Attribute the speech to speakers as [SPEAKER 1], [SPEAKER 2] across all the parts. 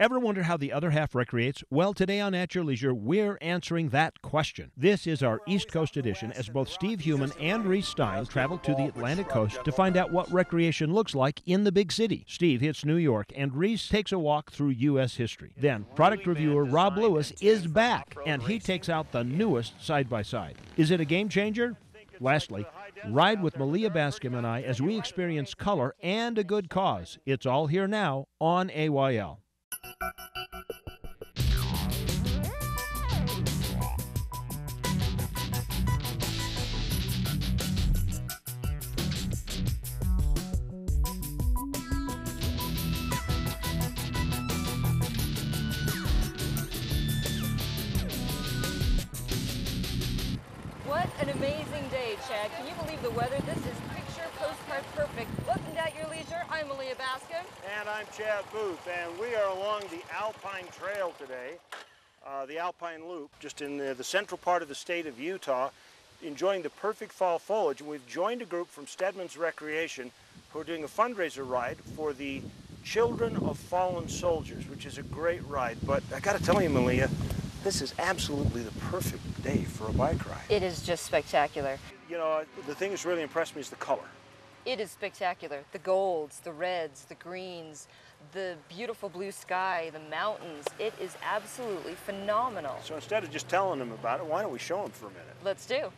[SPEAKER 1] Ever wonder how the other half recreates? Well, today on At Your Leisure, we're answering that question. This is our East Coast edition as both Steve Human and Reese Stein travel to the Atlantic coast to find out what recreation looks like in the big city. Steve hits New York and Reese takes a walk through U.S. history. Then, product reviewer Rob Lewis is back and he takes out the newest side-by-side. Is it a game changer? Lastly, ride with Malia Bascom and I as we experience color and a good cause. It's all here now on AYL.
[SPEAKER 2] What an amazing day, Chad. Can you believe the weather? This is picture postcard perfect. Welcome to At Your Leisure. I'm Malia Bascom.
[SPEAKER 3] And I'm Chad Booth, and we are along the Alpine Trail today, the Alpine Loop, just in the central part of the state of Utah, enjoying the perfect fall foliage. And we've joined a group from Stedman's Recreation who are doing a fundraiser ride for the Children of Fallen Soldiers, which is a great ride. But I got to tell you, Malia, this is absolutely the perfect day for a bike ride.
[SPEAKER 2] It is just spectacular.
[SPEAKER 3] You know, the thing that's really impressed me is the color.
[SPEAKER 2] It is spectacular. The golds, the reds, the greens, the beautiful blue sky, the mountains. It is absolutely phenomenal.
[SPEAKER 3] So instead of just telling them about it, why don't we show them for a minute?
[SPEAKER 2] Let's do.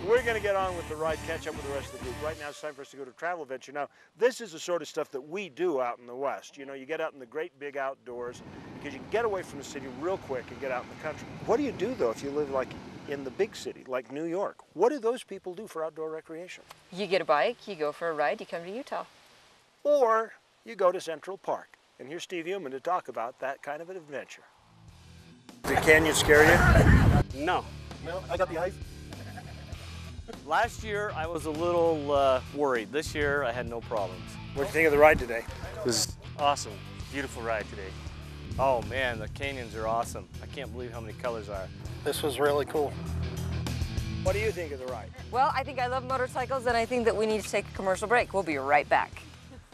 [SPEAKER 3] We're going to get on with the ride, catch up with the rest of the group. Right now it's time for us to go to Travel Adventure. Now, this is the sort of stuff that we do out in the West. You know, you get out in the great big outdoors because you can get away from the city real quick and get out in the country. What do you do, though, if you live like in the big city, like New York? What do those people do for outdoor recreation?
[SPEAKER 2] You get a bike, you go for a ride, you come to Utah.
[SPEAKER 3] Or you go to Central Park. And here's Steve Human to talk about that kind of an adventure. Did the canyon scare you?
[SPEAKER 4] No.
[SPEAKER 5] No, I got the ice.
[SPEAKER 4] Last year I was a little worried. This year I had no problems.
[SPEAKER 3] What do you think of the ride today?
[SPEAKER 4] It was awesome. Beautiful ride today. Oh man, the canyons are awesome. I can't believe how many colors are.
[SPEAKER 5] This was really cool.
[SPEAKER 3] What do you think of the ride?
[SPEAKER 2] Well, I think I love motorcycles and I think that we need to take a commercial break. We'll be right back.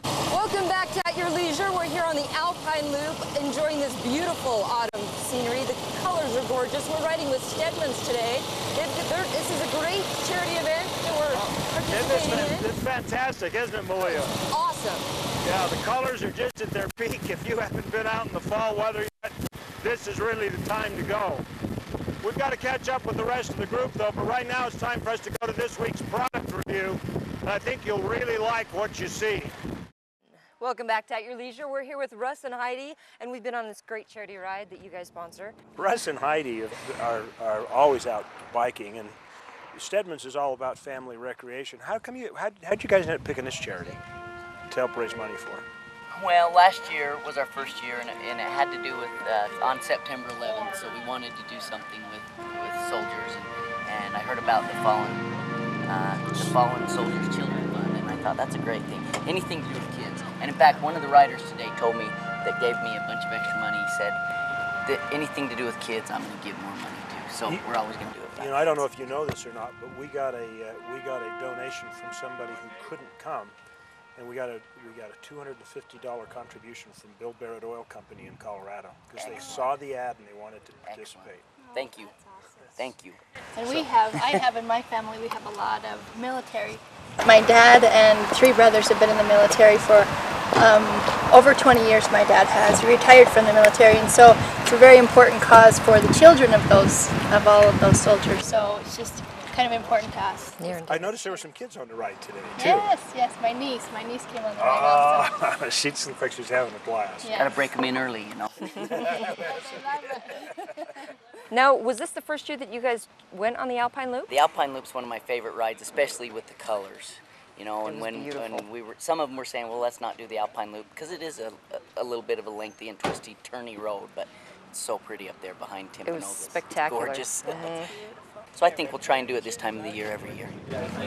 [SPEAKER 2] Welcome back to At Your Leisure. We're here on the Alpine Loop enjoying this beautiful autumn scenery. The colors are gorgeous. We're riding with Stedman's today. This is a great charity event that we're participating in.
[SPEAKER 3] It's fantastic, isn't it, Malia?
[SPEAKER 2] Awesome.
[SPEAKER 3] Yeah, the colors are just at their peak. If you haven't been out in the fall weather yet, this is really the time to go. We've got to catch up with the rest of the group, though, but right now it's time for us to go to this week's product review. And I think you'll really like what you see.
[SPEAKER 2] Welcome back to At Your Leisure. We're here with Russ and Heidi, and we've been on this great charity ride that you guys sponsor.
[SPEAKER 3] Russ and Heidi are always out biking, and Stedman's is all about family recreation. How'd you guys end up picking this charity to help raise money for?
[SPEAKER 6] Well, last year was our first year, and it had to do with on September 11th, so we wanted to do something with soldiers, and I heard about the Fallen Soldiers Children Fund, and I thought that's a great thing. Anything to do with kids. And in fact, one of the riders today told me that gave me a bunch of extra money. He said that anything to do with kids, I'm going to give more money to. So we're always going to do it.
[SPEAKER 3] You know, I don't know if you know this or not, but we got a donation from somebody who couldn't come, and we got a $250 contribution from Bill Barrett Oil Company in Colorado because they saw the ad and they wanted to participate.
[SPEAKER 6] Thank you. Thank you.
[SPEAKER 7] And I have in my family, we have a lot of military. My dad and 3 brothers have been in the military for over 20 years. My dad has retired from the military, and so it's a very important cause for the children of all of those soldiers. So it's just kind of important to us.
[SPEAKER 3] I noticed there were some kids on the ride today too.
[SPEAKER 7] Yes, my niece came on the ride also.
[SPEAKER 3] She looks like she's having a blast.
[SPEAKER 6] Got to break them in early, you know.
[SPEAKER 2] Now, was this the first year that you guys went on the Alpine Loop?
[SPEAKER 6] The Alpine Loop's one of my favorite rides, especially with the colors. You know, and when we were, some of them were saying, well, let's not do the Alpine Loop because it is a little bit of a lengthy and twisty, turny road, but it's so pretty up there behind Timpanogos.
[SPEAKER 2] It was spectacular.
[SPEAKER 6] Gorgeous. So I think we'll try and do it this time of the year every year.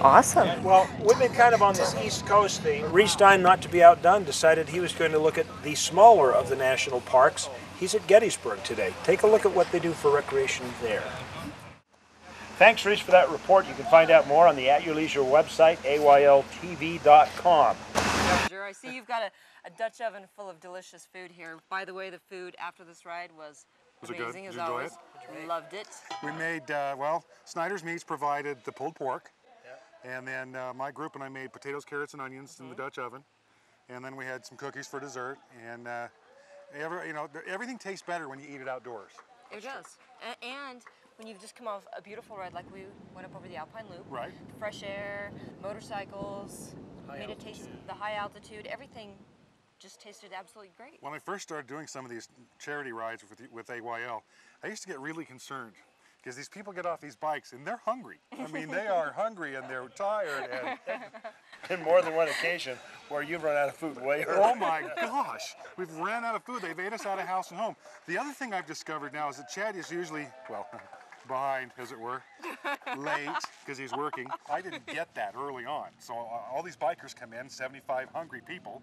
[SPEAKER 2] Awesome.
[SPEAKER 3] Well, we've been kind of on this East Coast thing. Reese Stein, not to be outdone, decided he was going to look at the smaller of the national parks. He's at Gettysburg today. Take a look at what they do for recreation there. Thanks, Reese, for that report. You can find out more on the At Your Leisure website, AYLTV.com.
[SPEAKER 2] I see you've got a Dutch oven full of delicious food here. By the way, the food after this ride was amazing as always. Loved it.
[SPEAKER 5] We made, well, Snyder's Meats provided the pulled pork. And then my group and I made potatoes, carrots, and onions in the Dutch oven. And then we had some cookies for dessert. And everything tastes better when you eat it outdoors.
[SPEAKER 2] It does. And when you've just come off a beautiful ride, like we went up over the Alpine Loop,
[SPEAKER 5] right?
[SPEAKER 2] The fresh air, motorcycles, made it taste the high altitude. Everything just tasted absolutely great.
[SPEAKER 5] When I first started doing some of these charity rides with AYL, I used to get really concerned. Because these people get off these bikes and they're hungry. I mean, they are hungry and they're tired.
[SPEAKER 3] And more than one occasion where you've run out of food way early.
[SPEAKER 5] Oh my gosh, we've ran out of food. They've ate us out of house and home. The other thing I've discovered now is that Chad is usually, well, behind, as it were, late, because he's working. I didn't get that early on. So all these bikers come in, 75 hungry people,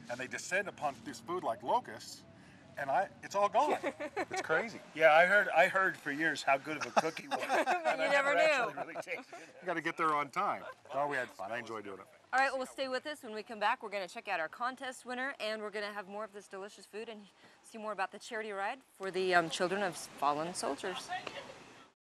[SPEAKER 5] and they descend upon this food like locusts. And it's all gone. It's crazy.
[SPEAKER 3] Yeah, I heard for years how good of a cook he was. And
[SPEAKER 2] you never knew.
[SPEAKER 3] Really tasted it.
[SPEAKER 5] You got to get there on time. Oh, we had fun. I enjoyed doing it.
[SPEAKER 2] All right, well, stay with us. When we come back, we're going to check out our contest winner, and we're going to have more of this delicious food and see more about the charity ride for the children of fallen soldiers.